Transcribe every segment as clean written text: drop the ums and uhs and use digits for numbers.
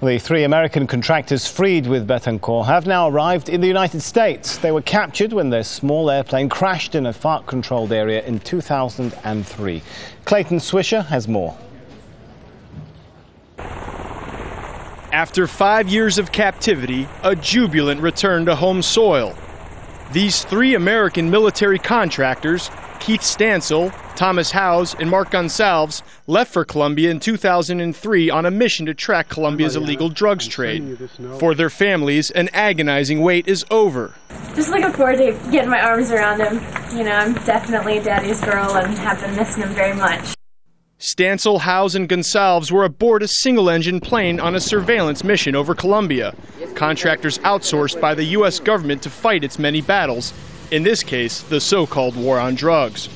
The 3 American contractors freed with Betancourt have now arrived in the United States. They were captured when their small airplane crashed in a Farc-controlled area in 2003. Clayton Swisher has more. After 5 years of captivity, a jubilant return to home soil. These 3 American military contractors, Keith Stansel, Thomas Howes, and Mark Gonsalves, left for Colombia in 2003 on a mission to track Colombia's illegal drugs trade. For their families, an agonizing wait is over. Just looking forward to getting my arms around him. You know, I'm definitely Daddy's girl and have been missing him very much. Stansel, Howes, and Gonsalves were aboard a single-engine plane on a surveillance mission over Colombia. Contractors outsourced by the U.S. government to fight its many battles, in this case, the so-called war on drugs.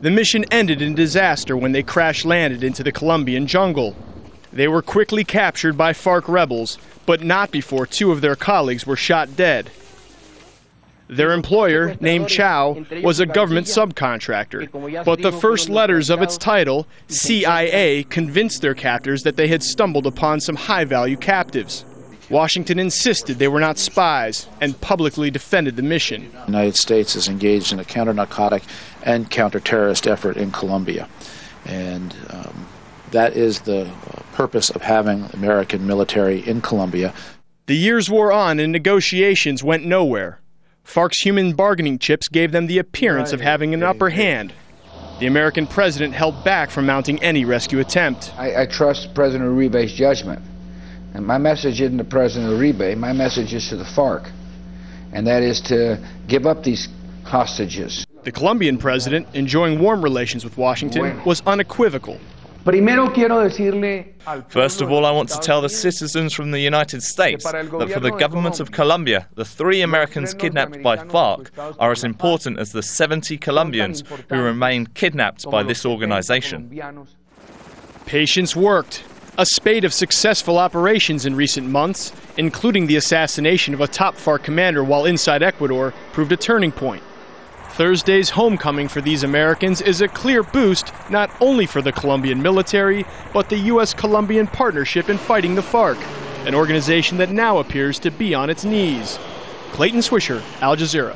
The mission ended in disaster when they crash-landed into the Colombian jungle. They were quickly captured by FARC rebels, but not before 2 of their colleagues were shot dead. Their employer, named Chow, was a government subcontractor, but the first letters of its title, CIA, convinced their captors that they had stumbled upon some high-value captives. Washington insisted they were not spies and publicly defended the mission. The United States is engaged in a counter-narcotic and counter-terrorist effort in Colombia, and that is the purpose of having American military in Colombia. The years wore on and negotiations went nowhere. FARC's human bargaining chips gave them the appearance of having an upper hand. The American president held back from mounting any rescue attempt. I trust President Uribe's judgment. And my message isn't to President Uribe, my message is to the FARC, and that is to give up these hostages. The Colombian president, enjoying warm relations with Washington, was unequivocal. First of all, I want to tell the citizens from the United States that for the government of Colombia, the 3 Americans kidnapped by FARC are as important as the 70 Colombians who remain kidnapped by this organization. Patience worked. A spate of successful operations in recent months, including the assassination of a top FARC commander while inside Ecuador, proved a turning point. Thursday's homecoming for these Americans is a clear boost not only for the Colombian military, but the U.S.-Colombian partnership in fighting the FARC, an organization that now appears to be on its knees. Clayton Swisher, Al Jazeera.